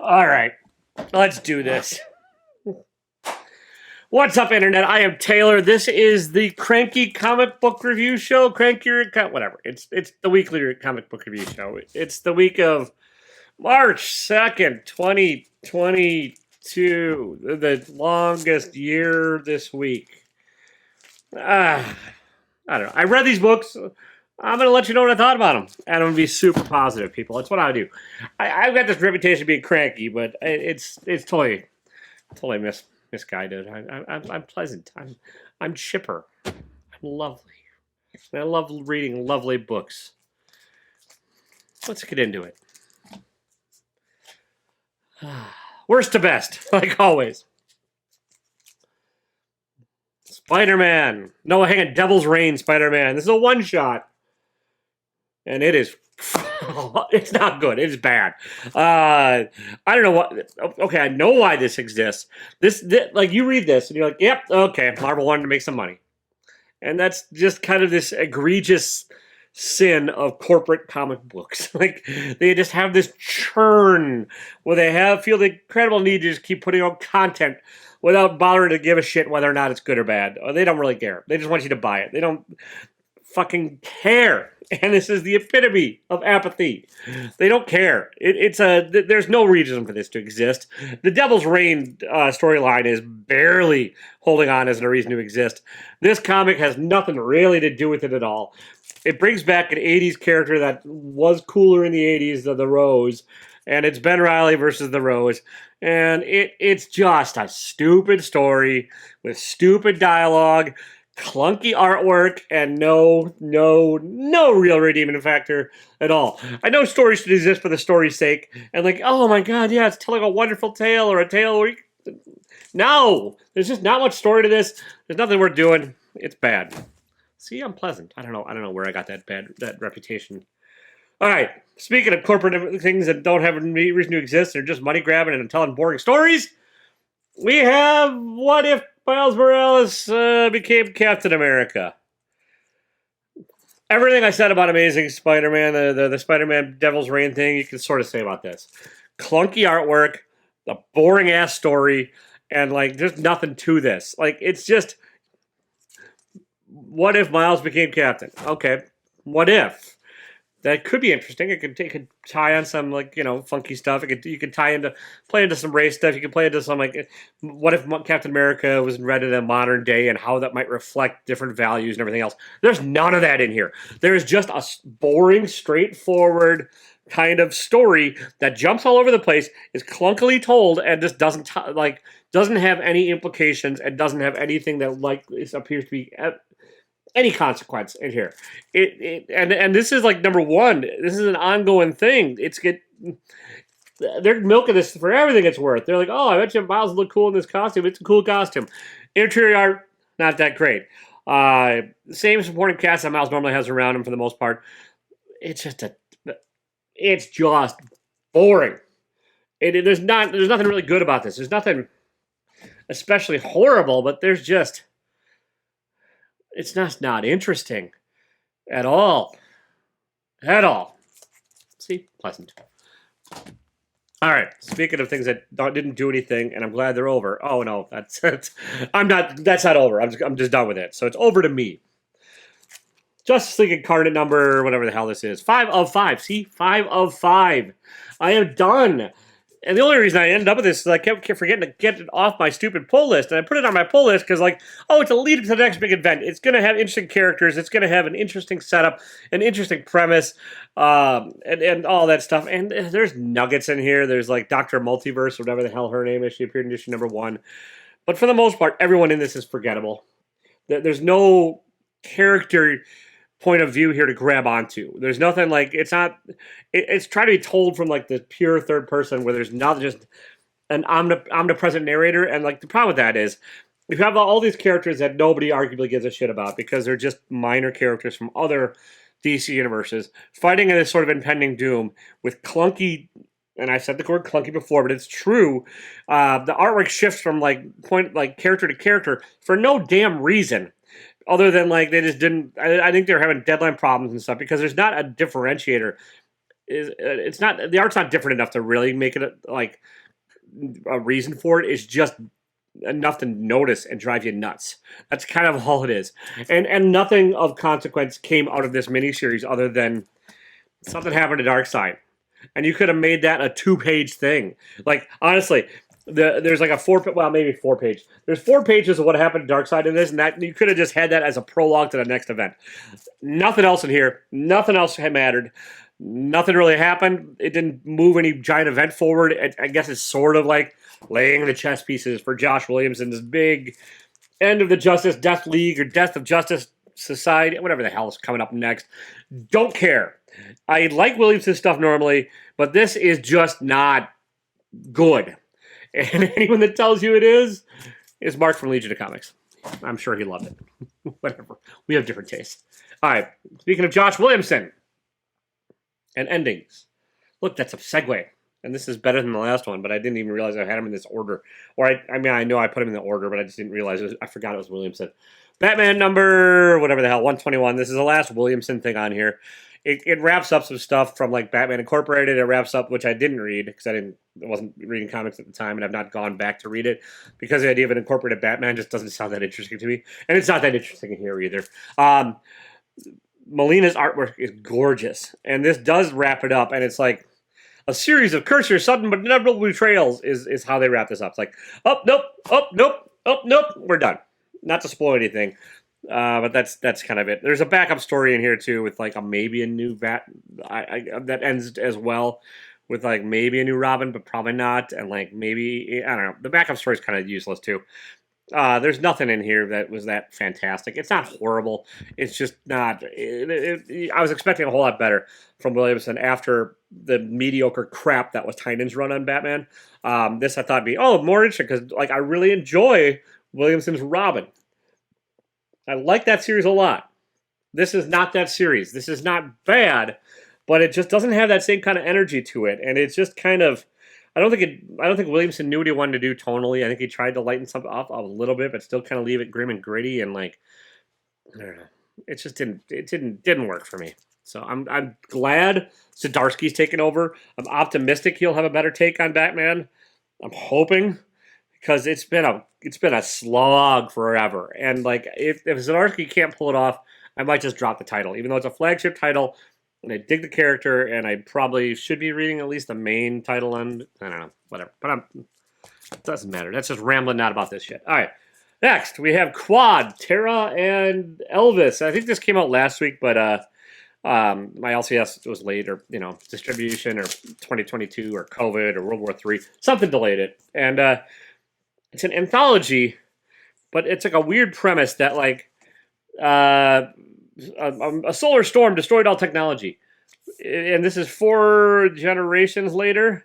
All right, let's do this. What's up, Internet? I am Taylor. This is the Cranky Comic Book Review Show. Whatever. It's the weekly comic book review show. It's the week of March 2nd, 2022. The longest year this week. I don't know. I read these books. I'm going to let you know what I thought about them. And I'm going to be super positive, people. That's what I do. I've got this reputation of being cranky, but it's totally misguided. I'm pleasant. I'm chipper. I'm lovely. And I love reading lovely books. Let's get into it. Worst to best, like always. SpiderMan. No, hang on. Devil's Reign SpiderMan. This is a one-shot. And it is... it's not good. It's bad. I don't know what... Okay, I know why this exists. This, like, you read this, and you're like, yep, okay, Marvel wanted to make some money. And that's just kind of this egregious sin of corporate comic books. Like, they just have this churn where they feel the incredible need to just keep putting out content without bothering to give a shit whether or not it's good or bad. Or they don't really care. They just want you to buy it. They don't fucking care. And this is the epitome of apathy. They don't care. There's no reason for this to exist. The Devil's Reign storyline is barely holding on as a reason to exist. This comic has nothing really to do with it at all. It brings back an 80s character that was cooler in the 80s than the Rose. And it's Ben Reilly versus the Rose. And it's just a stupid story with stupid dialogue, clunky artwork, and no real redeeming factor at all. I know stories should exist for the story's sake, and like, oh my god, yeah, it's telling a wonderful tale or a tale where no, there's just not much story to this. There's nothing worth doing. It's bad. See, I'm pleasant. I don't know where I got that reputation. All right, speaking of corporate things that don't have any reason to exist, they're just money grabbing and telling boring stories. We have What If Miles Morales became Captain America. Everything I said about Amazing Spider-Man, the Spider-Man Devil's Reign thing, you can sort of say about this. Clunky artwork, a boring-ass story, and, like, there's nothing to this. Like, it's just, what if Miles became Captain? Okay, what if? That could be interesting. It could tie on some, like, funky stuff. You could play into some race stuff. You could play into some, like, what if Captain America was read in a modern day and how that might reflect different values and everything else. There's none of that in here. There is just a boring, straightforward kind of story that jumps all over the place, is clunkily told, and just doesn't have any implications and doesn't have anything that appears to be any consequence in here. And this is like number one. This is an ongoing thing. They're milking this for everything it's worth. They're like, oh, I bet you Miles will look cool in this costume. It's a cool costume. Interior art, not that great. Same supporting cast that Miles normally has around him for the most part. It's just boring. There's nothing really good about this. There's nothing especially horrible, but there's just... It's not interesting at all. At all. See? Pleasant. All right. Speaking of things that didn't do anything, and I'm glad they're over. Oh, no. That's not over. I'm just done with it. So it's over to me. Justice League Incarnate number, whatever the hell this is. 5 of 5. See? 5 of 5. I am done. And the only reason I ended up with this is I kept forgetting to get it off my stupid pull list. And I put it on my pull list because, it's a lead to the next big event. It's going to have interesting characters. It's going to have an interesting setup, an interesting premise, and all that stuff. And there's nuggets in here. There's, Dr. Multiverse, whatever the hell her name is. She appeared in issue number 1. But for the most part, everyone in this is forgettable. There's no character point of view here to grab onto. There's nothing it's trying to be told from the pure third person where there's not just an omnipresent narrator. And the problem with that is you have all these characters that nobody arguably gives a shit about because they're just minor characters from other DC universes fighting in this sort of impending doom with clunky, and I've said the word clunky before, but it's true. The artwork shifts from character to character for no damn reason. Other than, they just didn't... I think they're having deadline problems and stuff because there's not a differentiator. it's not, the art's not different enough to really make it like a reason for it. It's just enough to notice and drive you nuts. That's kind of all it is. And nothing of consequence came out of this miniseries other than something happened to Darkseid. And you could have made that a 2-page thing. Like, honestly, there's like maybe 4 page. There's 4 pages of what happened to Darkseid in this, and that you could have just had that as a prologue to the next event. Nothing else in here. Nothing else had mattered. Nothing really happened. It didn't move any giant event forward. I guess it's sort of like laying the chess pieces for Josh Williamson's big end of the Justice Death League or Death of Justice Society, whatever the hell is coming up next. Don't care. I like Williamson's stuff normally, but this is just not good. And anyone that tells you it is Mark from Legion of Comics. I'm sure he loved it. Whatever. We have different tastes. All right. Speaking of Josh Williamson and endings. Look, that's a segue. And this is better than the last one, but I didn't even realize I had him in this order. Or, I mean, I know I put him in the order, but I just didn't realize I forgot it was Williamson. Batman number, whatever the hell, 121. This is the last Williamson thing on here. It wraps up some stuff from like Batman Incorporated. It wraps up, which I didn't read because I wasn't reading comics at the time, and I've not gone back to read it because the idea of an incorporated Batman just doesn't sound that interesting to me, and it's not that interesting in here either. Molina's artwork is gorgeous, and this does wrap it up, and it's like a series of curses, sudden but inevitable betrayals is how they wrap this up. It's like, oh nope, oh nope, oh nope, we're done. Not to spoil anything. But that's kind of it. There's a backup story in here too with like maybe a new that ends as well with like maybe a new Robin, but probably not, and like maybe I don't know. The backup story is kind of useless too. There's nothing in here that was that fantastic. It's not horrible. It's just not. I was expecting a whole lot better from Williamson after the mediocre crap that was Tynan's run on Batman. This I thought would be more interesting because like I really enjoy Williamson's Robin. I like that series a lot. This is not that series. This is not bad, but it just doesn't have that same kind of energy to it, and it's just kind of. I don't think Williamson knew what he wanted to do tonally. I think he tried to lighten something up a little bit, but still kind of leave it grim and gritty, and like I don't know. It just didn't work for me. So I'm glad Zdarsky's taken over. I'm optimistic he'll have a better take on Batman. I'm hoping. Because it's been a slog forever, and like if Zdarsky can't pull it off, I might just drop the title, even though it's a flagship title, and I dig the character, and I probably should be reading at least the main title. And I don't know, whatever. But it doesn't matter. That's just rambling not about this shit. All right, next we have Quadtara and Elvis. I think this came out last week, but my LCS was late, or distribution, or 2022, or COVID, or World War III, something delayed it, and. It's an anthology, but it's like a weird premise that like a solar storm destroyed all technology, and this is 4 generations later.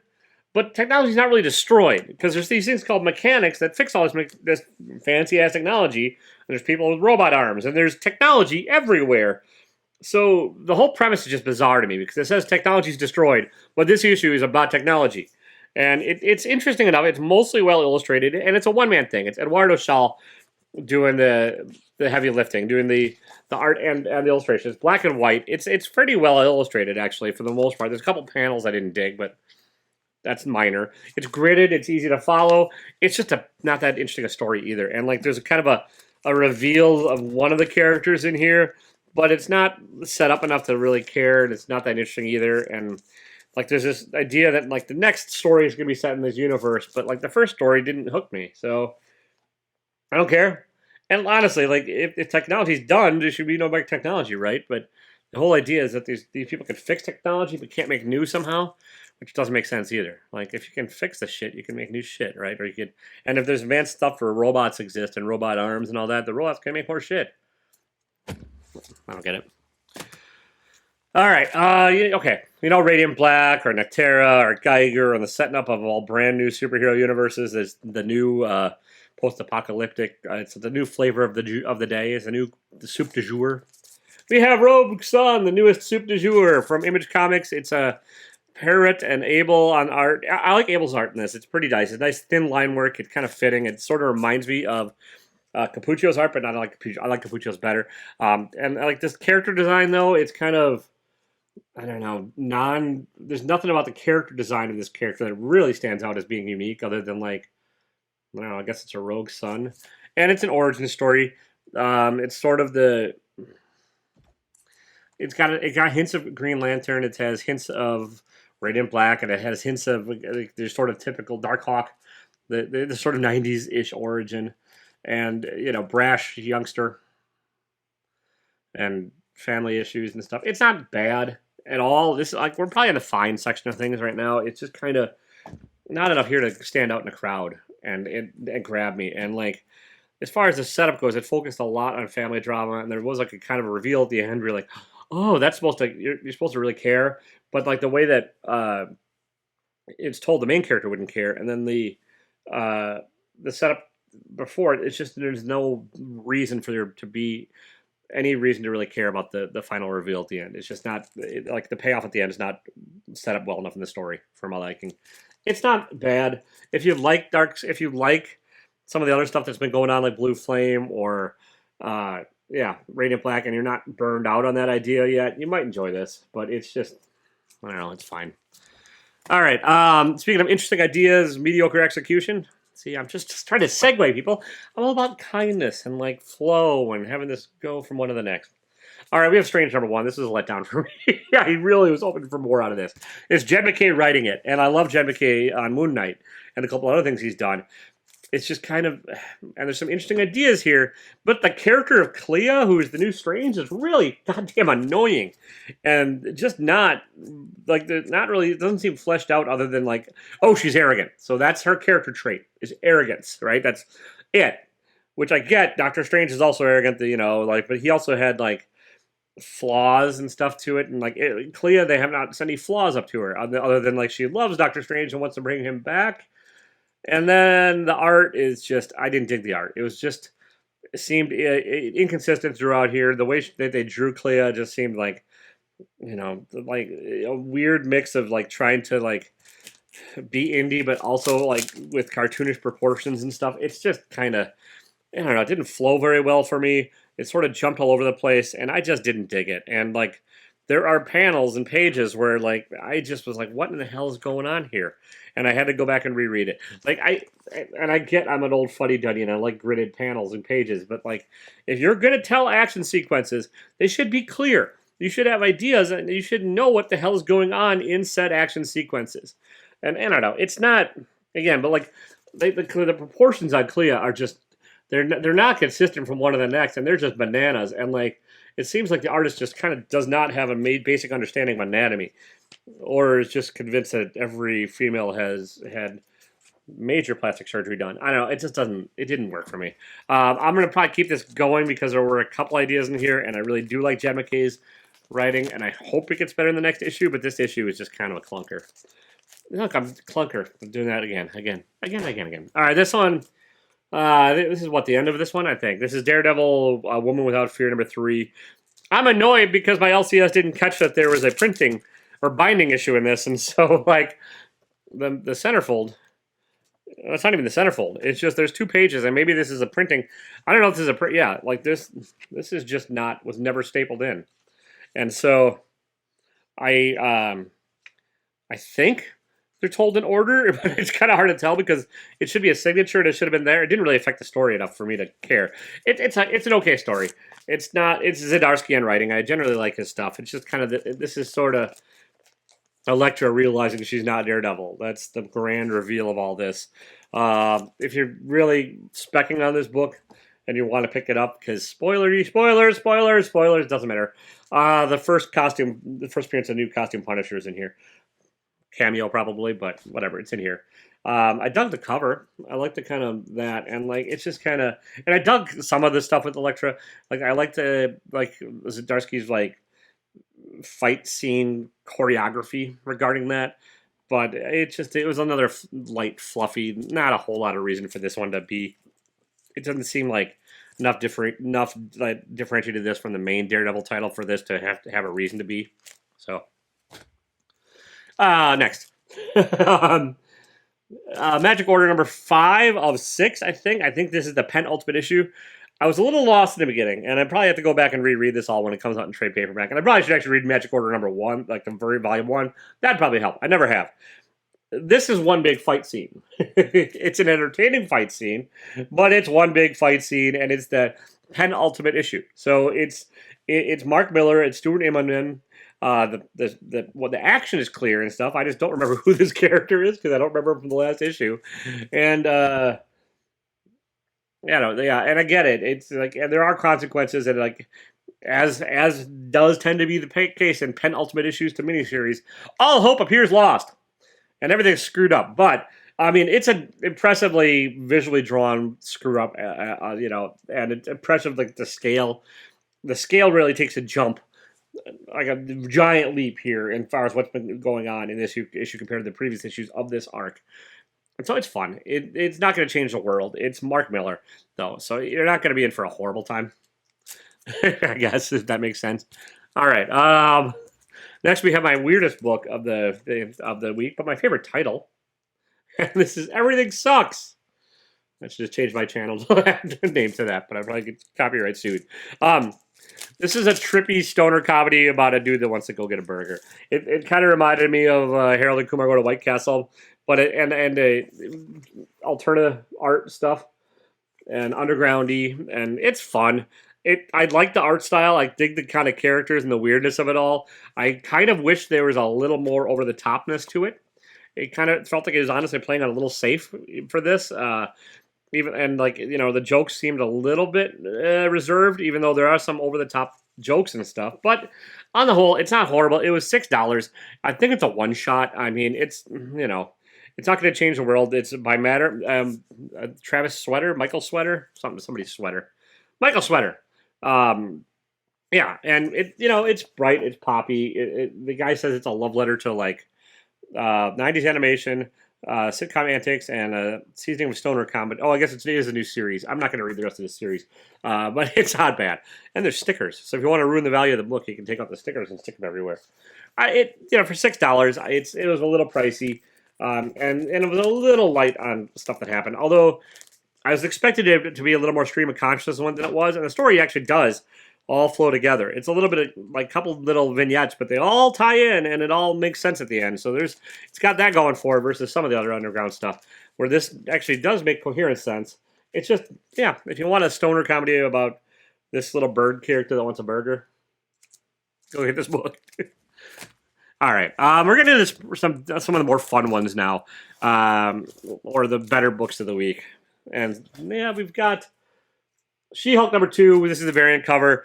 But technology's not really destroyed because there's these things called mechanics that fix all this fancy ass technology. And there's people with robot arms, and there's technology everywhere. So the whole premise is just bizarre to me because it says technology's destroyed, but this issue is about technology. And it's interesting enough. It's mostly well illustrated, and it's a one-man thing. It's Eduardo Schall doing the heavy lifting, doing the art and the illustrations. Black and white. It's pretty well illustrated, actually, for the most part. There's a couple panels I didn't dig, but that's minor. It's gridded. It's easy to follow. It's just not that interesting a story either. And like there's a kind of a reveal of one of the characters in here, but it's not set up enough to really care, and it's not that interesting either. And like, there's this idea that, like, the next story is going to be set in this universe, but, like, the first story didn't hook me, so I don't care. And honestly, like, if technology's done, there should be no more technology, right? But the whole idea is that these people can fix technology but can't make new somehow, which doesn't make sense either. Like, if you can fix the shit, you can make new shit, right? Or you could, and if there's advanced stuff where robots exist and robot arms and all that, the robots can make more shit. I don't get it. All right, okay. Radiant Black or Nectera or Geiger and the setting up of all brand new superhero universes is the new post-apocalyptic. It's the new flavor of the day. It's the soup du jour. We have Rogue Sun, the newest soup du jour from Image Comics. It's a Parrot and Abel on art. I like Abel's art in this. It's pretty nice. It's nice thin line work. It's kind of fitting. It sort of reminds me of Capuccio's art, but not like Capuccio. I like Capuccio's better. And I like this character design, though. It's kind of I don't know, there's nothing about the character design of this character that really stands out as being unique, other than like, I don't know, I guess it's a rogue son, and it's an origin story. It's sort of the it got hints of Green Lantern. It has hints of Radiant Black, and it has hints of like, there's sort of typical Darkhawk, the sort of '90s ish origin, and brash youngster and family issues and stuff. It's not bad at all. This like we're probably in the fine section of things right now. It's just kind of not enough here to stand out in a crowd and grab me. And like as far as the setup goes, it focused a lot on family drama, and there was like a kind of a reveal at the end where you're like, oh, that's supposed to you're supposed to really care, but like the way that it's told, the main character wouldn't care, and then the setup before it, it's just there's no reason for there to be any reason to really care about the final reveal at the end. It's just not like the payoff at the end is not set up well enough in the story for my liking. It's not bad if you like if you like some of the other stuff that's been going on, like Blue Flame or Radiant Black, and you're not burned out on that idea yet, you might enjoy this. But it's just, I don't know, it's fine. All right. Speaking of interesting ideas, mediocre execution. See, I'm just trying to segue, people. I'm all about kindness and like flow and having this go from one to the next. All right, we have Strange #1. This is a letdown for me. Yeah, he really was hoping for more out of this. It's Jed MacKay writing it, and I love Jed MacKay on Moon Knight and a couple other things he's done. It's just kind of, and there's some interesting ideas here, but the character of Clea, who is the new Strange, is really goddamn annoying, and just not really. It doesn't seem fleshed out other than like, oh, she's arrogant, so that's her character trait is arrogance, right? That's it. Which I get. Doctor Strange is also arrogant, but he also had like flaws and stuff to it, and like Clea, they have not sent any flaws up to her other than like she loves Doctor Strange and wants to bring him back. And then the art is just, I didn't dig the art. It seemed inconsistent throughout here. The way that they drew Clea just seemed like, like a weird mix of like trying to like be indie, but also like with cartoonish proportions and stuff. It's just kind of, I don't know, it didn't flow very well for me. It sort of jumped all over the place, and I just didn't dig it. And like, there are panels and pages where like I just was like, what in the hell is going on here? And I had to go back and reread it. Like I get I'm an old fuddy-duddy and I like gridded panels and pages, but like if you're gonna tell action sequences, they should be clear. You should have ideas and you should know what the hell is going on in said action sequences. And I don't know, it's not again, but like the proportions on Clea are just they're not consistent from one to the next, and they're just bananas. And like it seems like the artist just kind of does not have a basic understanding of anatomy, or is just convinced that every female has had major plastic surgery done. I don't know. It just doesn't. It didn't work for me. I'm gonna probably keep this going because there were a couple ideas in here, and I really do like Jed MacKay's writing, and I hope it gets better in the next issue. But this issue is just kind of a clunker. Look, I'm clunker. I'm doing that again. All right, this one. This is the end of this one, I think. This is Daredevil, A Woman Without Fear, #3. I'm annoyed because my LCS didn't catch that there was a printing or binding issue in this, and so, like, the centerfold, it's not even the centerfold. It's just there's 2 pages, and maybe this is a printing. I don't know if this is a yeah, like this is just was never stapled in. And so, I think they're told in order, but it's kind of hard to tell because it should be a signature and it should have been there. It didn't really affect the story enough for me to care. It's an okay story. It's Zdarsky writing. I generally like his stuff. It's just kind of this is sort of Elektra realizing she's not Daredevil. That's the grand reveal of all this. If you're really specking on this book and you want to pick it up, because spoilers, doesn't matter. The first appearance of new costume Punisher is in here. Cameo probably, but whatever, it's in here. I dug the cover. I like the kind of that, and like it's just kind of, and I dug some of the stuff with Elektra. Like I like Zdarsky's like fight scene choreography regarding that, but it was another light, fluffy, not a whole lot of reason for this one to be. It doesn't seem like enough differentiated this from the main Daredevil title for this to have a reason to be. So. Next. Magic Order #5 of 6, I think. I think this is the penultimate issue. I was a little lost in the beginning, and I probably have to go back and reread this all when it comes out in trade paperback. And I probably should actually read Magic Order #1, like the very volume 1. That'd probably help. I never have. This is one big fight scene. It's an entertaining fight scene, but it's one big fight scene, and it's the penultimate issue. So it's Mark Miller, it's Stuart Immonen. The action is clear and stuff. I just don't remember who this character is because I don't remember from the last issue, and and I get it. It's like, and there are consequences, and like as does tend to be the case in penultimate issues to miniseries, all hope appears lost, and everything's screwed up. But I mean, it's an impressively visually drawn screw up, and it's impressive. Like the scale really takes a jump, like a giant leap here as far as what's been going on in this issue compared to the previous issues of this arc. And so it's fun. It's not going to change the world. It's Mark Miller, though, so you're not going to be in for a horrible time. I guess, if that makes sense. All right. Next, we have my weirdest book of the week, but my favorite title. And this is Everything Sucks. I should just change my channel name to that, but I probably get copyright sued. This is a trippy stoner comedy about a dude that wants to go get a burger. It kind of reminded me of Harold and Kumar Go to White Castle, but alternative art stuff and undergroundy, and it's fun. I like the art style. I dig the kind of characters and the weirdness of it all. I kind of wish there was a little more over the topness to it. It kind of felt like it was honestly playing on a little safe for this. The jokes seemed a little bit reserved, even though there are some over the top jokes and stuff. But on the whole, it's not horrible. It was $6. I think it's a one shot. I mean, it's it's not going to change the world. It's by Travis Sweater, Michael Sweater, somebody's Sweater, Michael Sweater. And it's bright, it's poppy. The guy says it's a love letter to like 90s animation, sitcom antics, and a seasoning of stoner comedy. Oh, I guess it is a new series. I'm not going to read the rest of this series, but it's not bad. And there's stickers, so if you want to ruin the value of the book, you can take out the stickers and stick them everywhere. For $6, it was a little pricey, and it was a little light on stuff that happened. Although I was expecting it to be a little more stream of consciousness than it was, and the story actually does all flow together. It's a little bit of like a couple little vignettes, but they all tie in, and it all makes sense at the end. So it's got that going for it versus some of the other underground stuff, where this actually does make coherent sense. It's just, if you want a stoner comedy about this little bird character that wants a burger, go get this book. All right, we're getting into some of the more fun ones now, or the better books of the week. And we've got She-Hulk #2. This is a variant cover.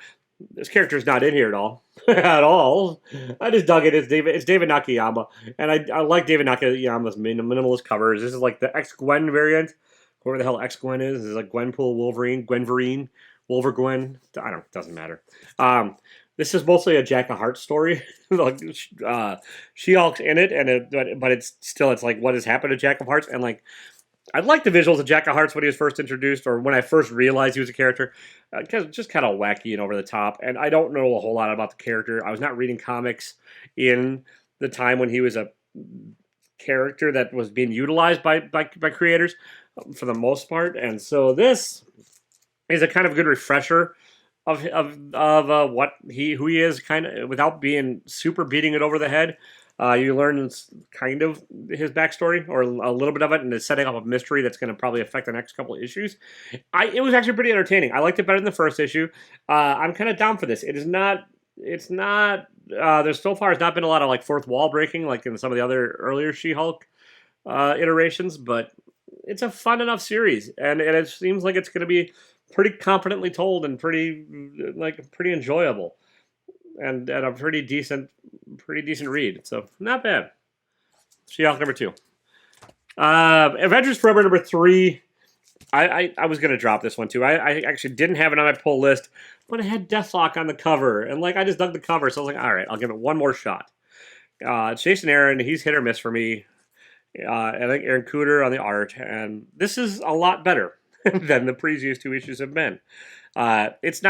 This character is not in here at all. At all. I just dug it. It's David Nakayama. And I like David Nakayama's minimalist covers. This is like the X-Gwen variant. Whoever the hell X-Gwen is. This is like Gwenpool, Wolverine, Gwenverine, Wolvergwen. Doesn't matter. This is mostly a Jack of Hearts story. She-Hulk's in it, but it's like what has happened to Jack of Hearts, and like I like the visuals of Jack of Hearts when he was first introduced, or when I first realized he was a character. Just kind of wacky and over the top, and I don't know a whole lot about the character. I was not reading comics in the time when he was a character that was being utilized by creators for the most part, and so this is a kind of good refresher of who he is, kind of without being super beating it over the head. You learn kind of his backstory, or a little bit of it, and it's setting up a mystery that's going to probably affect the next couple of issues. It was actually pretty entertaining. I liked it better than the first issue. I'm kind of down for this. There's so far has not been a lot of like fourth wall breaking like in some of the other earlier She-Hulk iterations, but it's a fun enough series, and it seems like it's going to be pretty competently told and pretty enjoyable. And a pretty decent read. So, not bad. She-Hulk #2. Avengers Forever #3. I was going to drop this one, too. I actually didn't have it on my pull list, but it had Deathlock on the cover. And, I just dug the cover, so I was like, all right, I'll give it one more shot. Jason Aaron, he's hit or miss for me. I think Aaron Cooter on the art. And this is a lot better than the previous two issues have been. It's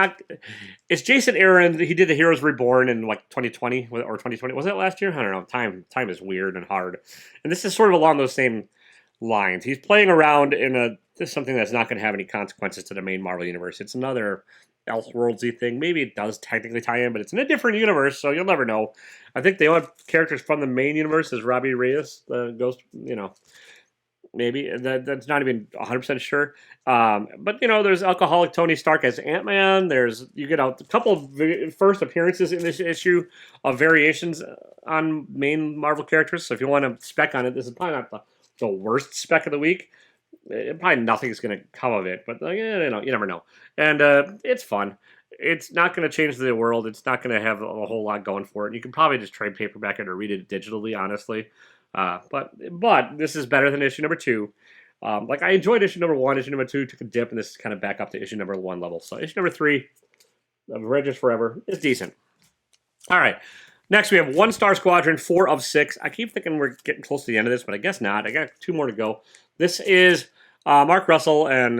Jason Aaron. He did the Heroes Reborn in 2020 or 2020. Was that last year? I don't know. Time is weird and hard. And this is sort of along those same lines. He's playing around in this is something that's not going to have any consequences to the main Marvel universe. It's another Elseworldsy thing. Maybe it does technically tie in, but it's in a different universe, so you'll never know. I think the only characters from the main universe is Robbie Reyes, the Ghost, maybe. That's not even 100% sure. But, there's alcoholic Tony Stark as Ant-Man. You get a couple of first appearances in this issue of variations on main Marvel characters. So if you want to spec on it, this is probably not the worst spec of the week. Probably nothing's going to come of it, but you never know. And it's fun. It's not going to change the world. It's not going to have a whole lot going for it. You can probably just trade paperback it or read it digitally, honestly. But this is better than issue number 2. I enjoyed issue number 1. Issue number 2 took a dip, and this is kind of back up to issue number 1 level. So issue number 3 of Avengers Forever is decent. All right. Next, we have One Star Squadron, 4 of 6. I keep thinking we're getting close to the end of this, but I guess not. I got 2 more to go. This is Mark Russell and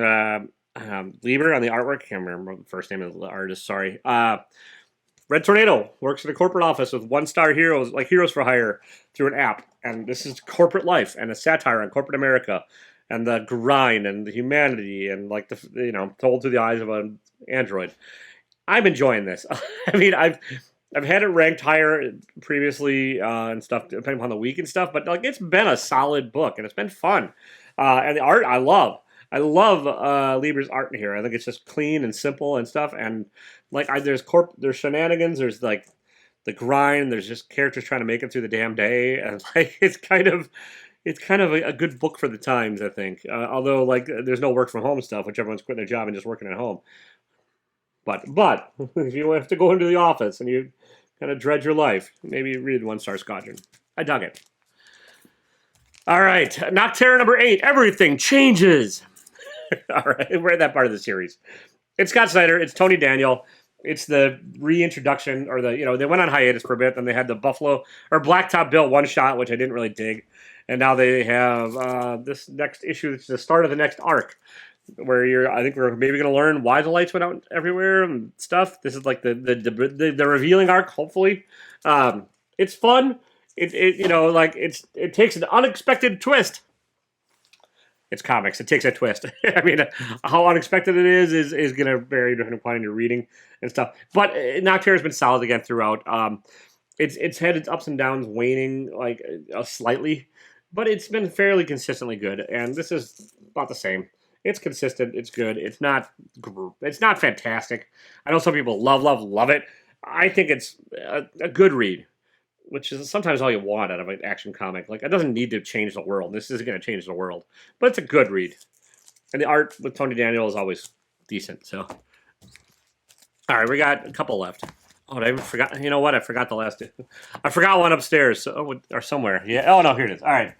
Lieber on the artwork. I can't remember the first name of the artist. Sorry. Red Tornado works at a corporate office with one-star heroes, like Heroes for Hire, through an app. And this is corporate life and a satire on corporate America and the grind and the humanity and told through the eyes of an android. I'm enjoying this. I mean, I've had it ranked higher previously and stuff, depending upon the week and stuff, but it's been a solid book and it's been fun. And the art I love. I love Lieber's art in here. I think it's just clean and simple and stuff. And there's shenanigans. There's the grind. There's just characters trying to make it through the damn day. And it's kind of a good book for the times, I think. Although there's no work from home stuff, which everyone's quitting their job and just working at home. But if you have to go into the office and you kind of dread your life, maybe read One Star Squadron. I dug it. All right, Nocterra number 8. Everything changes. All right, we're at that part of the series. It's Scott Snyder. It's Tony Daniel. It's the reintroduction, or they went on hiatus for a bit. Then they had the Blacktop Bill one shot, which I didn't really dig, and now they have this next issue. It's the start of the next arc, where I think we're maybe going to learn why the lights went out everywhere and stuff. This is the revealing arc. Hopefully, it's fun. It takes an unexpected twist. It's comics. It takes a twist. I mean, how unexpected it is going to vary depending upon your reading and stuff. But Nocterra's been solid again throughout. It's had its ups and downs, waning slightly, but it's been fairly consistently good. And this is about the same. It's consistent. It's good. It's not fantastic. I know some people love it. I think it's a good read, which is sometimes all you want out of an action comic. It doesn't need to change the world. This isn't going to change the world. But it's a good read. And the art with Tony Daniel is always decent. So, all right, we got a couple left. Oh, I even forgot. You know what? I forgot the last two. I forgot one upstairs or somewhere. Yeah. Oh, no, here it is. All right.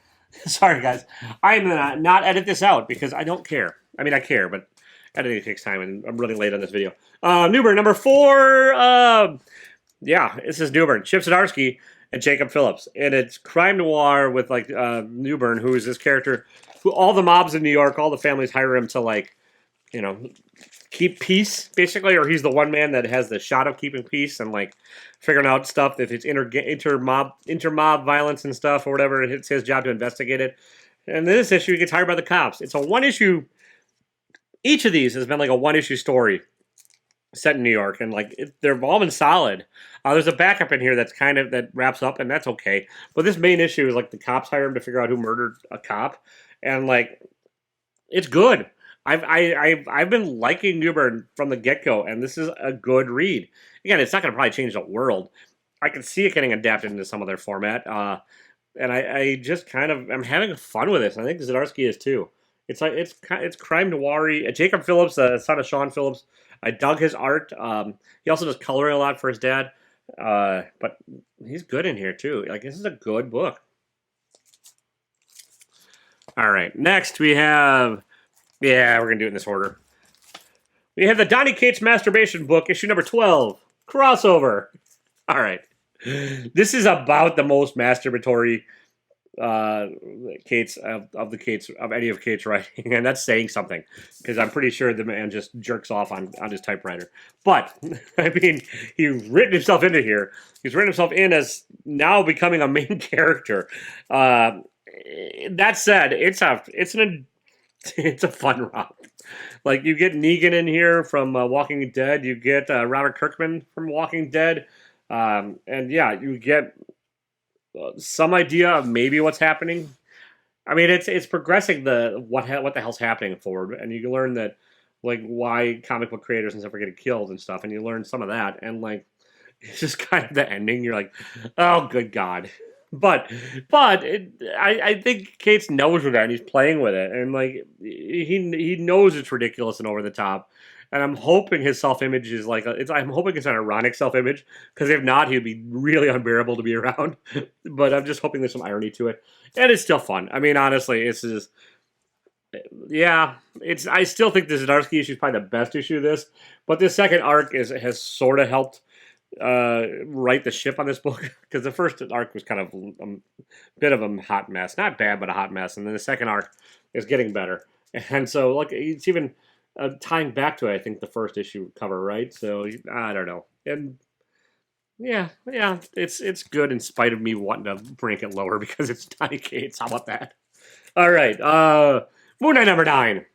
Sorry, guys. I'm going to not edit this out because I don't care. I mean, I care, but editing takes time, and I'm running late on this video. Newburn, number 4. Yeah, this is Newburn. Chip Zdarsky and Jacob Phillips. And it's crime noir with, Newburn, who is this character who all the mobs in New York, all the families hire him to, keep peace, basically. Or he's the one man that has the shot of keeping peace and, figuring out stuff. If it's inter-mob violence and stuff or whatever, it's his job to investigate it. And in this issue, he gets hired by the cops. It's a one-issue. Each of these has been a one-issue story set in New York, and they've all been solid. There's a backup in here that wraps up, and that's okay. But this main issue is the cops hire him to figure out who murdered a cop, and it's good. I've been liking Newburn from the get-go, and this is a good read. Again, it's not going to probably change the world. I can see it getting adapted into some of their format, and I just I'm having fun with this. I think Zdarsky is too. It's crime noir-y. Jacob Phillips, the son of Sean Phillips, I dug his art. He also does coloring a lot for his dad, but he's good in here too. This is a good book. All right, next we have. Yeah, we're going to do it in this order. We have the Donnie Cates Masturbation book, issue number 12, crossover. All right. This is about the most masturbatory Cates of any of Cates' writing, and that's saying something, because I'm pretty sure the man just jerks off on his typewriter. But, I mean, he's written himself into here. He's written himself in as now becoming a main character. That said, it's an It's a fun romp. Like, you get Negan in here from Walking Dead. You get Robert Kirkman from Walking Dead. And yeah, you get some idea of maybe what's happening. I mean, it's progressing the what the hell's happening forward, and you learn that like why comic book creators and stuff are getting killed and stuff, and you learn some of that, and like it's just kind of the ending. You're like, oh, good God. I think Cates knows with that, and he's playing with it, and like he knows it's ridiculous and over the top. And I'm hoping his self image is like I'm hoping it's an ironic self image, because if not, he'd be really unbearable to be around. But I'm just hoping there's some irony to it, and it's still fun. I mean, honestly, it's just yeah, it's. I still think the Zdarsky issue is probably the best issue of this, but this second arc has sort of helped right the ship on this book, because the first arc was kind of a bit of a hot mess, not bad, but a hot mess, and then the second arc is getting better, and so like it's even tying back to I think the first issue cover, right? So I don't know, and yeah, it's good in spite of me wanting to rank it lower because it's Donnie Kate. How about that? All right, Moon Knight number 9.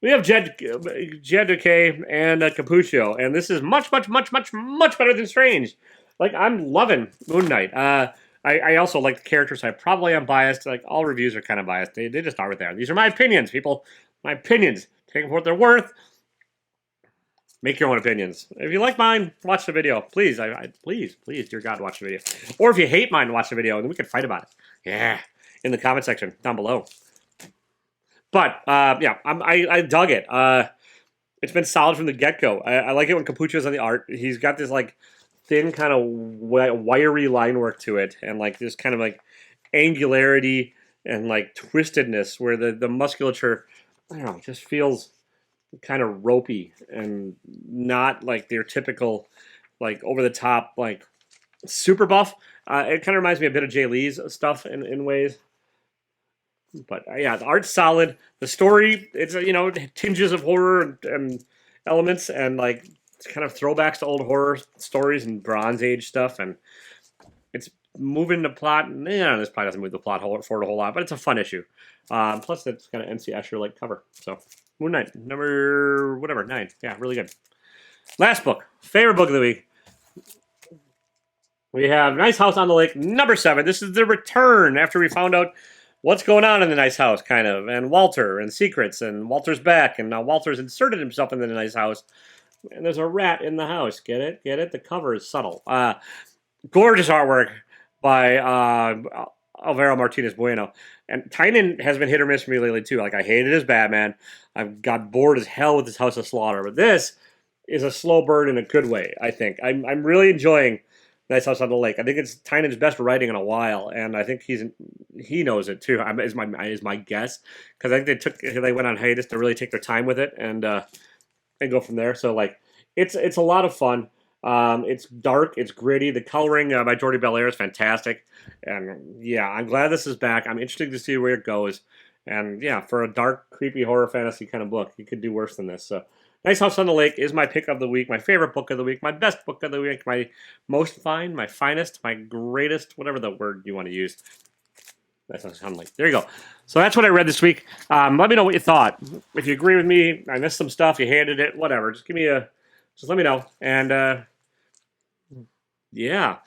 We have Jed Decay and Capuccio, and this is much better than Strange. Like, I'm loving Moon Knight. I also like the characters. I probably am biased. Like, all reviews are kind of biased. They just are what they are. These are my opinions, people. My opinions. Take them for what they're worth. Make your own opinions. If you like mine, watch the video. Please, please, dear God, watch the video. Or if you hate mine, watch the video, and then we can fight about it. Yeah, in the comment section down below. But yeah, I dug it. It's been solid from the get-go. I like it when Capuccio's on the art. He's got this like thin kind of wiry line work to it, and like this kind of like angularity and like twistedness where the musculature, I don't know, just feels kind of ropey and not like their typical like over the top like super buff. It kind of reminds me a bit of Jay Lee's stuff in ways. But yeah, the art's solid. The story, it's tinges of horror and elements, and like it's kind of throwbacks to old horror stories and Bronze Age stuff, and it's moving the plot. This probably doesn't move the plot forward a whole lot, but it's a fun issue. Plus, it's kind of MC Escher like cover. So Moon Knight number 9. Yeah, really good. Last book, favorite book of the week. We have Nice House on the Lake number 7. This is the return after we found out what's going on in the nice house, kind of, and Walter, and secrets, and Walter's back, and now Walter's inserted himself into the nice house, and there's a rat in the house. Get it? Get it? The cover is subtle. Gorgeous artwork by Alvaro Martinez Bueno. And Tynion has been hit or miss for me lately, too. Like, I hated his Batman. I've got bored as hell with his House of Slaughter, but this is a slow burn in a good way, I think. I'm really enjoying Nice House on the Lake. I think it's Tynion's best writing in a while, and I think he knows it too. Is my guess, because I think they went on hiatus to really take their time with it and go from there. So like it's a lot of fun. It's dark, it's gritty. The coloring by Jordi Belair is fantastic, and yeah, I'm glad this is back. I'm interested to see where it goes, and yeah, for a dark, creepy horror fantasy kind of book, you could do worse than this. So. Nice House on the Lake is my pick of the week, my favorite book of the week, my best book of the week, my most fine, my finest, my greatest, whatever the word you want to use. Nice House on the Lake. There you go. So that's what I read this week. Let me know what you thought. If you agree with me, I missed some stuff, you hated it, whatever. Just let me know. And yeah,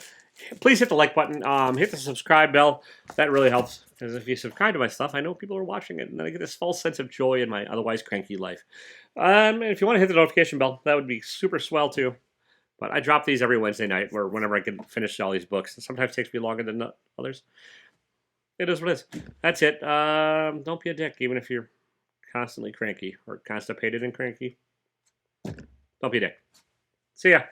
please hit the like button. Hit the subscribe bell. That really helps. Because if you subscribe to my stuff, I know people are watching it, and I get this false sense of joy in my otherwise cranky life. And if you want to hit the notification bell, that would be super swell too. But I drop these every Wednesday night, or whenever I can finish all these books. It sometimes takes me longer than others. It is what it is. That's it. Don't be a dick, even if you're constantly cranky or constipated and cranky. Don't be a dick. See ya.